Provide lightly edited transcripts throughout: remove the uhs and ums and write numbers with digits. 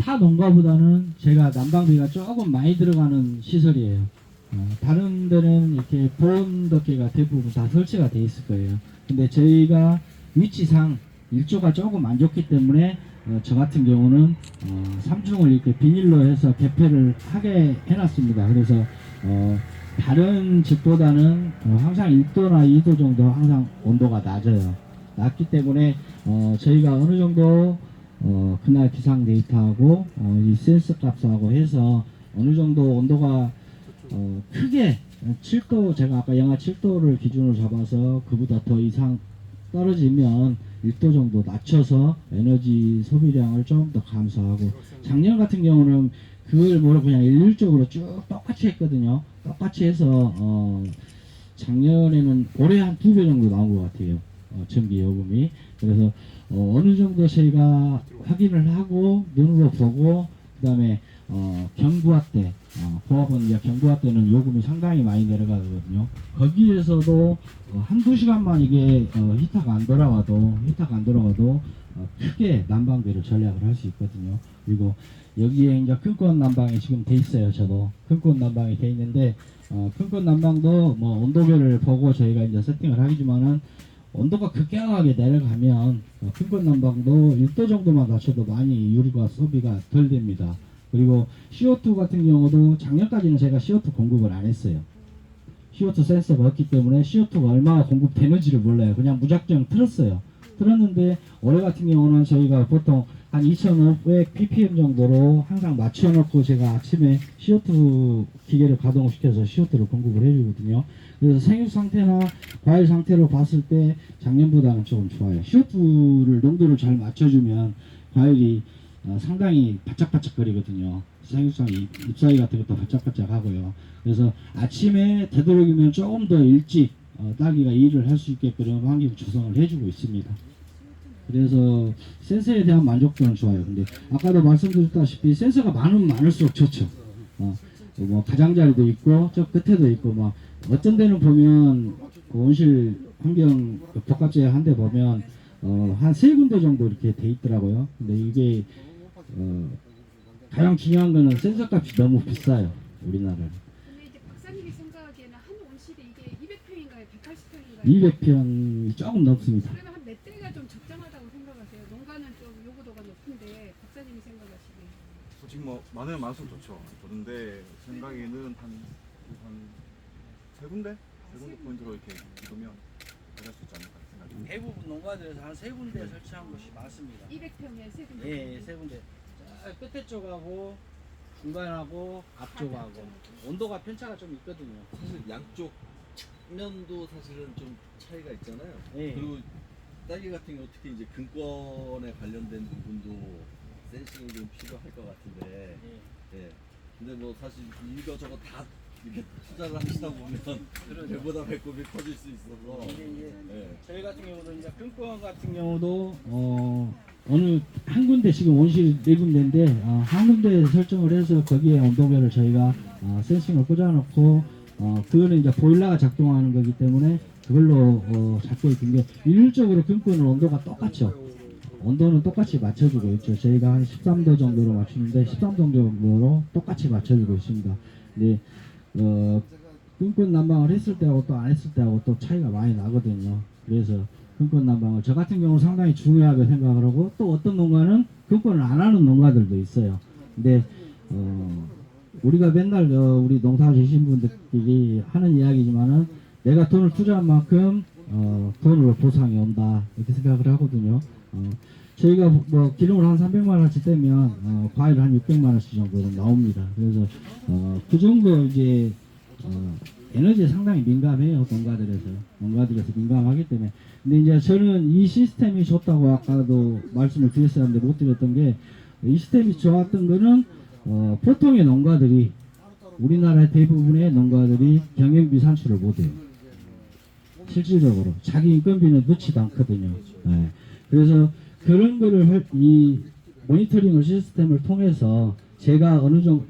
타 농가보다는 제가 난방비가 조금 많이 들어가는 시설이에요. 다른 데는 이렇게 보온덮개가 대부분 다 설치가 돼 있을 거예요. 근데 저희가 위치상 일조가 조금 안 좋기 때문에 저 같은 경우는 3중을 이렇게 비닐로 해서 개폐를 하게 해놨습니다. 그래서 다른 집보다는 항상 1도나 2도 정도 항상 온도가 낮아요. 낮기 때문에 저희가 어느 정도 그날 기상 데이터하고 이 센서 값하고 해서 어느 정도 온도가 크게 7도, 제가 아까 영하 7도를 기준으로 잡아서 그보다 더 이상 떨어지면 1도 정도 낮춰서 에너지 소비량을 좀 더 감소하고, 작년 같은 경우는 그걸 그냥 일률적으로 쭉 똑같이 했거든요. 똑같이 해서 작년에는 올해 한 2배 정도 나온 것 같아요. 전기 요금이. 그래서 어느 정도 저희가 확인을 하고 눈으로 보고, 그 다음에 경부화 때 보합은 이제 경부화 때는 요금이 상당히 많이 내려가거든요. 거기에서도 한두 시간만 이게 히터가 안 돌아가도 크게 난방비를 절약을 할 수 있거든요. 그리고 여기에 이제 큰꽃 난방이 지금 돼 있어요. 저도 큰꽃 난방이 돼 있는데 큰꽃 난방도 뭐 온도계를 보고 저희가 이제 세팅을 하겠지만은 온도가 급격하게 내려가면 큰꽃 난방도 6도 정도만 낮춰도 많이 유리가 소비가 덜 됩니다. 그리고 CO2 같은 경우도 작년까지는 제가 CO2 공급을 안 했어요. CO2 센서가 없기 때문에 CO2가 얼마나 공급되는지를 몰라요. 그냥 무작정 틀었어요. 틀었는데 올해 같은 경우는 저희가 보통 한 2500 ppm 정도로 항상 맞춰놓고 제가 아침에 CO2 기계를 가동시켜서 CO2를 공급을 해주거든요. 그래서 생육 상태나 과일 상태로 봤을 때 작년보다는 조금 좋아요. CO2를 농도를 잘 맞춰주면 과일이 상당히 바짝바짝거리거든요. 생육상 잎사귀 같은 것도 바짝바짝 하고요. 그래서 아침에 되도록이면 조금 더 일찍 딸기가 일을 할 수 있게끔 환경 조성을 해주고 있습니다. 그래서 센서에 대한 만족도는 좋아요. 근데 아까도 말씀드렸다시피 센서가 많으면 많을수록 좋죠. 뭐 가장자리도 있고 저 끝에도 있고 막 어떤 데는 보면 그 온실 환경 복합제 한 대 보면 한 3군데 정도 이렇게 돼 있더라고요. 근데 이게 가장 중요한 거는 센서 값이 너무 비싸요. 우리나라는. 근데 이제 박사님이 생각하기에는 한 온실에 이게 200평인가요? 200평이 조금 넘습니다. 그러면 한 몇 대가 좀 적정하다고 생각하세요? 농가는 좀 요구도가 높은데 박사님이 생각하시기에 솔직히 뭐 많으면 많을수록 좋죠. 그런데 생각에는 한 세 군데 포인트로 이렇게 찍으면 잘할 수 있지 않을까 생각합니다. 대부분 농가들에서 한 3군데 설치한 곳이 많습니다. 200평에 세 군데. 예, 3군데. 끝에 쪽하고 중간하고 앞쪽하고 온도가 편차가 좀 있거든요. 사실 양쪽 측면도 사실은 좀 차이가 있잖아요. 예. 그리고 딸기 같은 경우 특히 이제 근권에 관련된 부분도 센싱이 좀 필요할 것 같은데. 예. 근데 뭐 사실 이거 저거 다 이렇게 투자를 하시다 보면 배보다 배꼽이 커질 수 있어서. 예. 저희 같은 경우도 이제 금권 같은 경우도 어느 한 군데 지금 온실 4군데인데 한 군데 설정을 해서 거기에 온도계를 저희가 센싱을 꽂아놓고 그거는 이제 보일러가 작동하는 거기 때문에 그걸로 잡고 있는 게 일률적으로 금권은 온도가 똑같죠. 온도는 똑같이 맞춰주고 있죠. 저희가 한 13도 정도로 맞추는데 13도 정도로 똑같이 맞춰주고 있습니다. 근데 금권 난방을 했을 때하고 또 안 했을 때하고 또 차이가 많이 나거든요. 그래서 금권 난방을 저 같은 경우 상당히 중요하게 생각을 하고, 또 어떤 농가는 금권을 안 하는 농가들도 있어요. 근데 우리가 맨날 우리 농사 지신 분들끼리 하는 이야기지만은 내가 돈을 투자한 만큼 돈으로 보상이 온다 이렇게 생각을 하거든요. 저희가 뭐 기름을 한 300만 원씩 떼면 과일 한 600만 원씩 정도 나옵니다. 그래서 그 정도 이제 에너지에 상당히 민감해요. 농가들에서 민감하기 때문에. 근데 이제 저는 이 시스템이 좋다고 아까도 말씀을 드렸었는데 못 드렸던 게, 이 시스템이 좋았던 거는 보통의 농가들이, 우리나라의 대부분의 농가들이 경영비 산출을 못해요. 실질적으로 자기 인건비는 넣지도 않거든요. 네. 그래서 그런 거를 이 모니터링 시스템을 통해서 제가 어느 정도,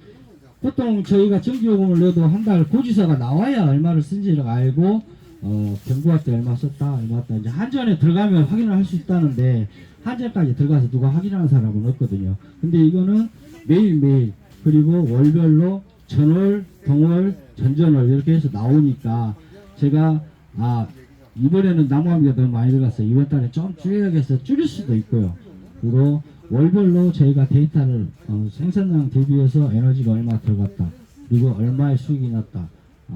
보통 저희가 전기요금을 내도 한 달 고지서가 나와야 얼마를 쓴지를 알고 경구할 때 얼마 썼다, 얼마 썼다. 이제 한전에 들어가면 확인을 할 수 있다는데, 한전까지 들어가서 누가 확인하는 사람은 없거든요. 근데 이거는 매일매일, 그리고 월별로 전월, 동월, 전전월 이렇게 해서 나오니까, 제가, 이번에는 나무함기가 너무 많이 들어갔어요. 이번 달에 좀 줄여야겠어. 줄일 수도 있고요. 그리고 월별로 저희가 데이터를 생산량 대비해서 에너지가 얼마 들어갔다. 그리고 얼마의 수익이 났다.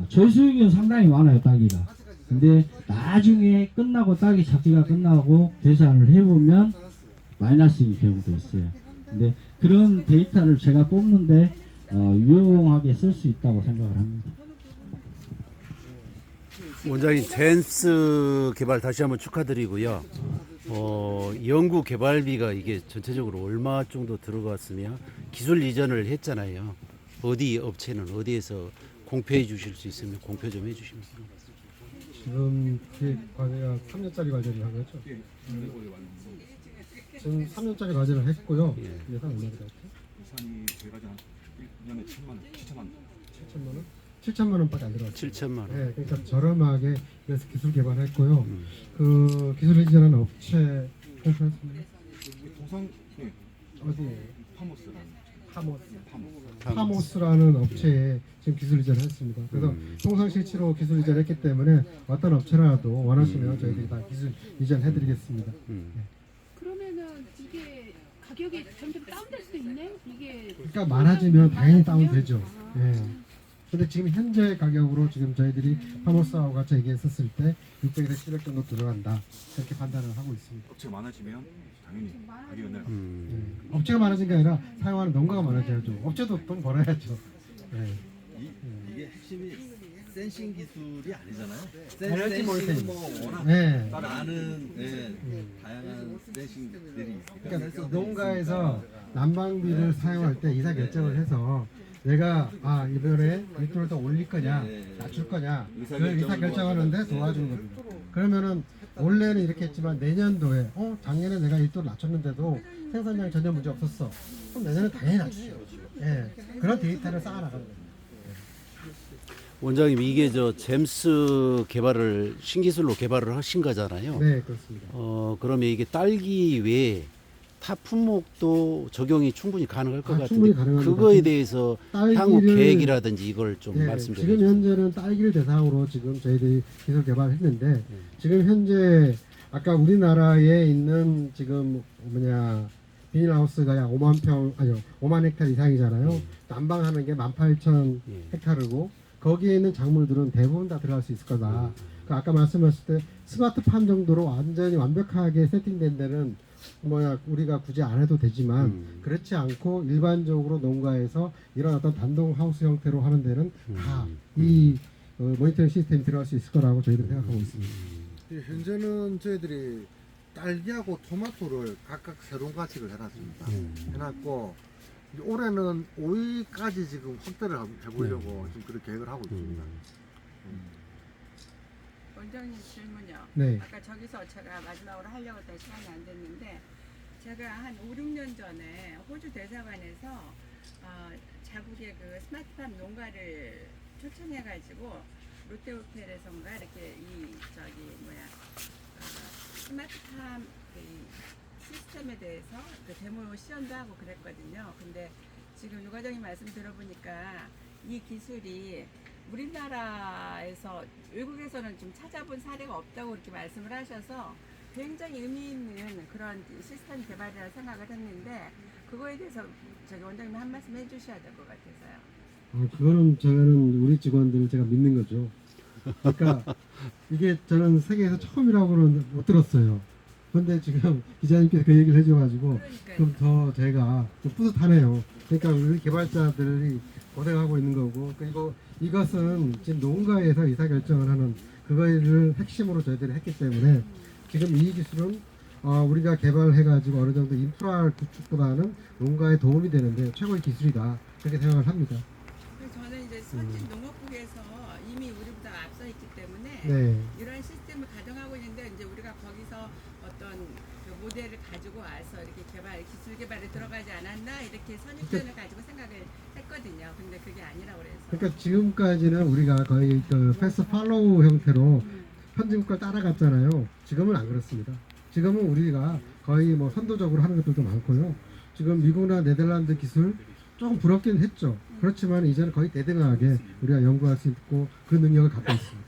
저희 수익은 상당히 많아요, 따기가. 근데 나중에 끝나고 따기 잡기가 끝나고 계산을 해보면 마이너스인 경우도 있어요. 근데 그런 데이터를 제가 뽑는데 유용하게 쓸 수 있다고 생각을 합니다. 원장님 젠스 개발 다시 한번 축하드리고요. 연구 개발비가 이게 전체적으로 얼마 정도 들어갔으며 기술 이전을 했잖아요. 어디 업체는 어디에서 공표해 주실 수 있으면 공표 좀 해주시면. 지금 과제가 3년짜리 과제를 한 거죠? 지금 3년짜리 과제를 했고요. 예. 예산 얼마 들어갔죠? 예산이 제가 한 1년에 7만 원, 7천만 원. 7천만 원? 7천만 원밖에 안 들어갔죠. 7천만 원. 네, 그러니까 저렴하게 그래서 기술 개발했고요. 그 기술 이전하는 업체 공표했습니다. 통상 예, 어디에? 파모스라는 파모스. 파모스. 파모스라는 업체에 지금 기술 이전을 했습니다. 그래서 통상실치로 기술 이전했기 때문에 어떤 업체라도 원하시면 저희들이 다 기술 이전해드리겠습니다. 그러면은 이게 가격이 점점 다운될 수도 있네? 이게 그러니까 많아지면 당연히 다운되죠. 예. 근데 지금 현재 가격으로 지금 저희들이 파모스하고 같이 얘기했었을 때 600에서 700 정도 들어간다. 그렇게 판단을 하고 있습니다. 업체가 많아지면 당연히 가격은 내려갑니다. 예. 업체가 많아진 게 아니라 사용하는 농가가 많아져야죠. 업체도 돈 벌어야죠. 예. 이게 핵심이 센싱 기술이 아니잖아요. 에너지 모니터링. 뭐 워낙 네. 많은 다양한 센싱들이 있으니까 그러니까 농가에서 난방비를 사용할 때 이사 결정을 해서 내가 이번에 밀도를 더 올릴 거냐 낮출 거냐 그걸 이사 결정하는데 도와주는 겁니다. 그러면은 원래는 이렇게 했지만 내년도에 작년에 내가 1도를 낮췄는데도 생산량이 전혀 문제 없었어. 그럼 내년에 당연히 낮추죠. 예. 그런 데이터를 쌓아나가는 겁니다. 원장님 이게 저 잼스 개발을 신기술로 개발을 하신 거잖아요. 네, 그렇습니다. 그러면 이게 딸기 외에 타 품목도 적용이 충분히 가능할 것 충분히 같은데 가능합니다. 그거에 대해서 향후 딸기를- 계획이라든지 이걸 좀 네, 말씀 좀 지금 해주세요. 현재는 딸기를 대상으로 지금 저희들이 기술 개발했는데 지금 현재 아까 우리나라에 있는 지금 비닐하우스가 약 5만 평 아니요 5만 헥타 이상이잖아요. 난방하는 게 18,000 헥타르고 거기에 있는 작물들은 대부분 다 들어갈 수 있을 거다. 그 아까 말씀하셨을 때 스마트팜 정도로 완전히 완벽하게 세팅된 데는 우리가 굳이 안 해도 되지만 그렇지 않고 일반적으로 농가에서 이런 어떤 단독 하우스 형태로 하는 데는 다 이 모니터링 시스템이 들어갈 수 있을 거라고 저희들이 생각하고 있습니다. 현재는 저희들이 딸기하고 토마토를 각각 새로운 가식을 해놨습니다. 해놨고 이제 올해는 오이까지 지금 확대를 해보려고 지금 그런 계획을 하고 있습니다. 원장님 질문요. 네. 아까 저기서 제가 마지막으로 하려고 했던 시간이 안 됐는데 제가 한 5, 6년 전에 호주 대사관에서 자국의 그 스마트팜 농가를 초청해가지고 롯데호텔에선가 이렇게 스마트팜 그 시스템에 대해서 그 데모 시연도 하고 그랬거든요. 근데 지금 유 과장님 말씀 들어보니까 이 기술이 우리나라에서 외국에서는 좀 찾아본 사례가 없다고 그렇게 말씀을 하셔서 굉장히 의미 있는 그런 시스템 개발이라 생각을 했는데 그거에 대해서 저기 원장님 한 말씀 해주셔야 될 것 같아서요. 그거는 저는 우리 직원들을 제가 믿는 거죠. 그러니까 이게 저는 세계에서 처음이라고는 못 들었어요. 그런데 지금 기자님께서 그 얘기를 해줘가지고 좀 더 제가 좀 뿌듯하네요. 그러니까 우리 개발자들이 고생하고 있는 거고 그리고 이것은 지금 농가에서 의사결정을 하는 그거를 핵심으로 저희들이 했기 때문에 지금 이 기술은 우리가 개발해가지고 어느 정도 인프라 구축보다는 농가에 도움이 되는데 최고의 기술이다 그렇게 생각을 합니다. 그래서 저는 이제 선진 농업국에서 이미 우리보다 앞서 있기 때문에 네. 이런 시스템을 가동하고 있는데 이제 우리가 거기서 어떤 그 모델을 가지고 와서 이렇게 기술 개발에 들어가지 않았나 이렇게 선입견을 가지고 생각을 했거든요. 근데 그게 아니라고 그래서. 그러니까 지금까지는 우리가 거의 그 패스 팔로우 형태로 선진국가를 따라갔잖아요. 지금은 안 그렇습니다. 지금은 우리가 거의 뭐 선도적으로 하는 것들도 많고요. 지금 미국이나 네덜란드 기술 조금 부럽긴 했죠. 그렇지만 이제는 거의 대등하게 우리가 연구할 수 있고 그 능력을 갖고 있습니다.